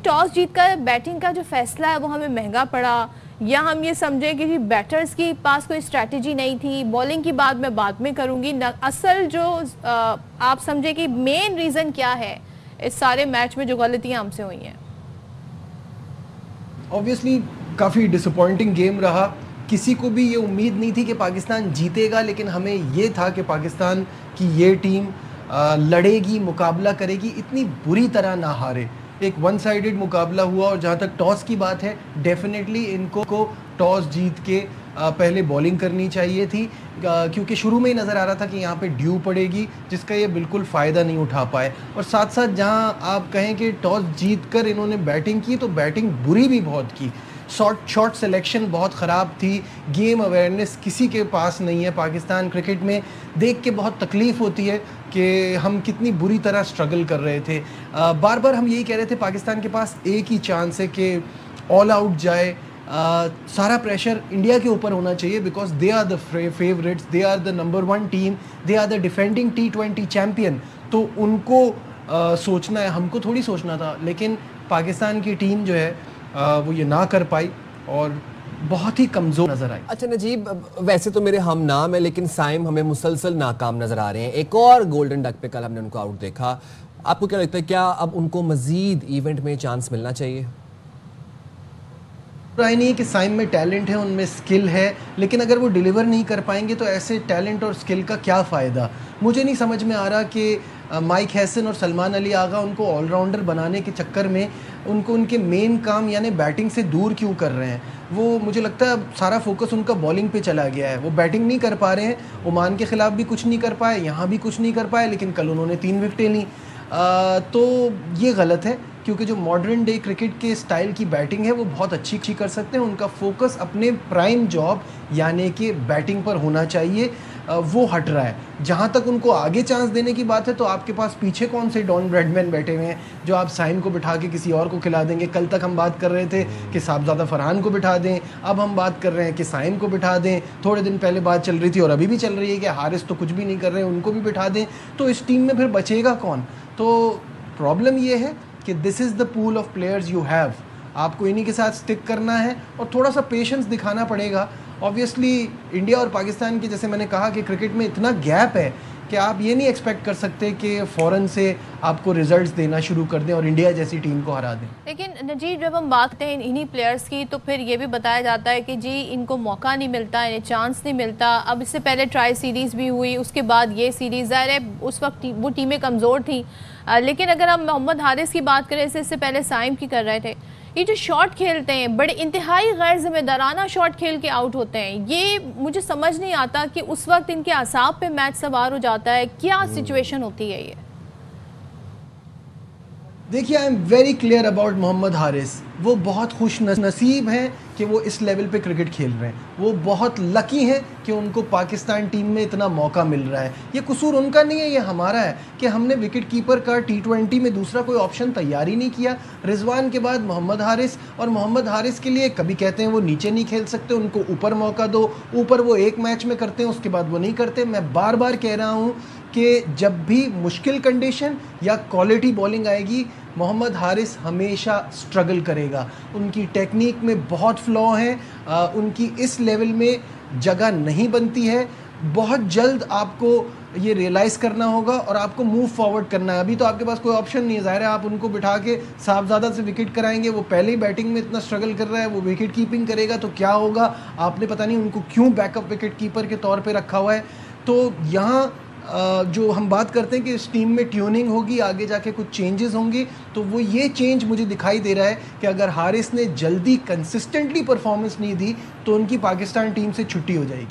Toss جیت کر batting کا جو فیصلہ ہے وہ ہمیں مہنگا پڑا، یا ہم یہ سمجھیں کہ بیٹرز کی پاس کوئی اسٹریٹجی نہیں تھی؟ بولنگ کی بات میں بعد میں کروں گی، اصل جو آپ سمجھیں کہ مین ریزن کیا ہے اس سارے میچ میں جو غلطیاں ہم سے ہوئی ہیں؟ اوبویسلی کافی ڈس اپوائنٹنگ گیم رہا. کسی کو بھی یہ امید نہیں تھی کہ پاکستان جیتے گا، لیکن ہمیں یہ تھا کہ پاکستان کی یہ ٹیم لڑے گی، مقابلہ کرے گی، اتنی بری طرح نہ ہارے. ایک ون سائیڈڈ مقابلہ ہوا، اور جہاں تک ٹاس کی بات ہے ڈیفینیٹلی ان کو ٹاس جیت کے پہلے بولنگ کرنی چاہیے تھی، کیونکہ شروع میں ہی نظر آ رہا تھا کہ یہاں پہ ڈیو پڑے گی، جس کا یہ بالکل فائدہ نہیں اٹھا پائے. اور ساتھ ساتھ جہاں آپ کہیں کہ ٹاس جیت کر انہوں نے بیٹنگ کی تو بیٹنگ بری بھی بہت کی. شارٹ سلیکشن بہت خراب تھی، گیم اویئرنیس کسی کے پاس نہیں ہے. پاکستان کرکٹ میں دیکھ کے بہت تکلیف ہوتی ہے کہ ہم کتنی بری طرح سٹرگل کر رہے تھے. بار بار ہم یہی کہہ رہے تھے پاکستان کے پاس ایک ہی چانس ہے کہ آل آؤٹ جائے. سارا پریشر انڈیا کے اوپر ہونا چاہیے، because they are the favourites, they are the number 1 team, they are the defending T20 champion. تو ان کو سوچنا ہے، ہم کو تھوڑی سوچنا تھا. لیکن پاکستان کی ٹیم جو ہے وہ یہ نہ کر پائی اور بہت ہی کمزور نظر آئی. اچھا نجیب، ویسے تو میرے ہم نام ہے، لیکن سائم ہمیں مسلسل ناکام نظر آ رہے ہیں. ایک اور گولڈن ڈک پہ کل ہم نے ان کو آؤٹ دیکھا. آپ کو کیا لگتا ہے، کیا اب ان کو مزید ایونٹ میں چانس ملنا چاہیے؟ رائے نہیں ہے کہ سائم میں ٹیلنٹ ہے، ان میں سکل ہے، لیکن اگر وہ ڈیلیور نہیں کر پائیں گے تو ایسے ٹیلنٹ اور سکل کا کیا فائدہ؟ مجھے نہیں سمجھ میں آ رہا کہ مائک ہیسن اور سلمان علی آغا ان کو آل راؤنڈر بنانے کے چکر میں ان کو ان کے مین کام یعنی بیٹنگ سے دور کیوں کر رہے ہیں. وہ مجھے لگتا ہے اب سارا فوکس ان کا بالنگ پہ چلا گیا ہے. وہ بیٹنگ نہیں کر پا رہے ہیں. عمان کے خلاف بھی کچھ نہیں کر پائے، یہاں بھی کچھ نہیں کر پائے، لیکن کل انہوں نے 3 وکٹیں لیں. تو یہ غلط ہے، کیونکہ جو ماڈرن ڈے کرکٹ کے سٹائل کی بیٹنگ ہے وہ بہت اچھی کر سکتے ہیں. ان کا فوکس اپنے پرائم جاب یعنی کہ بیٹنگ پر ہونا چاہیے. وہ ہٹ رہا ہے. جہاں تک ان کو آگے چانس دینے کی بات ہے تو آپ کے پاس پیچھے کون سے ڈان بریڈمین بیٹھے ہوئے ہیں جو آپ سائم کو بٹھا کے کسی اور کو کھلا دیں گے؟ کل تک ہم بات کر رہے تھے کہ صاحبزادہ فرحان کو بٹھا دیں، اب ہم بات کر رہے ہیں کہ سائم کو بٹھا دیں. تھوڑے دن پہلے بات چل رہی تھی اور ابھی بھی چل رہی ہے کہ حارث تو کچھ بھی نہیں کر رہے ہیں، ان کو بھی بٹھا دیں. تو اس ٹیم میں پھر بچے گا کون؟ تو پرابلم یہ ہے کہ this is the pool of players you have. آپ کو انہی کے ساتھ سٹک کرنا ہے اور تھوڑا سا پیشنس دکھانا پڑے گا. آبویسلی انڈیا اور پاکستان کی، جیسے میں نے کہا کہ کرکٹ میں اتنا گیپ ہے کہ آپ یہ نہیں ایکسپیکٹ کر سکتے کہ فوراً سے آپ کو ریزلٹس دینا شروع کر دیں اور انڈیا جیسی ٹیم کو ہرا دیں. لیکن نجیب، جب ہم بات کرتے ہیں انہی پلیئرز کی تو پھر یہ بھی بتایا جاتا ہے کہ جی ان کو موقع نہیں ملتا، انہیں چانس نہیں ملتا. اب اس سے پہلے ٹرائی سیریز بھی ہوئی، اس کے بعد یہ سیریز، ظاہر ہے اس وقت وہ ٹیمیں کمزور تھیں. لیکن اگر ہم محمد حارث کی بات کریں، اس سے پہلے سائم کی کر رہے تھے، یہ جو شاٹ کھیلتے ہیں بڑے انتہائی غیر ذمہ دارانہ شاٹ کھیل کے آؤٹ ہوتے ہیں. یہ مجھے سمجھ نہیں آتا کہ اس وقت ان کے اعصاب پہ میچ سوار ہو جاتا ہے، کیا سچویشن ہوتی ہے یہ؟ دیکھیے، I am very clear about Muhammad Haris. وہ بہت خوش نصیب ہیں کہ وہ اس لیول پہ کرکٹ کھیل رہے ہیں. وہ بہت لکی ہیں کہ ان کو پاکستان ٹیم میں اتنا موقع مل رہا ہے. یہ قصور ان کا نہیں ہے، یہ ہمارا ہے کہ ہم نے وکٹ کیپر کا T20 میں دوسرا کوئی آپشن تیار ہی نہیں کیا. رضوان کے بعد محمد حارث، اور محمد حارث کے لیے کبھی کہتے ہیں وہ نیچے نہیں کھیل سکتے، ان کو اوپر موقع دو. اوپر وہ ایک میچ میں کرتے ہیں، اس کے بعد وہ نہیں کرتے. میں بار بار کہہ رہا ہوں کہ جب بھی مشکل کنڈیشن یا کوالٹی بولنگ آئے گی، محمد حارث ہمیشہ سٹرگل کرے گا. ان کی ٹیکنیک میں بہت فلو ہیں، ان کی اس لیول میں جگہ نہیں بنتی ہے. بہت جلد آپ کو یہ ریئلائز کرنا ہوگا اور آپ کو موو فارورڈ کرنا ہے. ابھی تو آپ کے پاس کوئی آپشن نہیں ہے. ظاہر ہے آپ ان کو بٹھا کے صاحبزادہ سے وکٹ کرائیں گے، وہ پہلے ہی بیٹنگ میں اتنا سٹرگل کر رہا ہے، وہ وکٹ کیپنگ کرے گا تو کیا ہوگا؟ آپ نے پتہ نہیں ان کو کیوں بیک اپ وکٹ کیپر کے طور پہ رکھا ہوا ہے. تو یہاں جو ہم بات کرتے ہیں کہ اس ٹیم میں ٹیوننگ ہوگی، آگے جا کے کچھ چینجز ہوں گے، تو وہ یہ چینج مجھے دکھائی دے رہا ہے کہ اگر حارث نے جلدی کنسسٹنٹلی پرفارمنس نہیں دی تو ان کی پاکستان ٹیم سے چھٹی ہو جائے گی.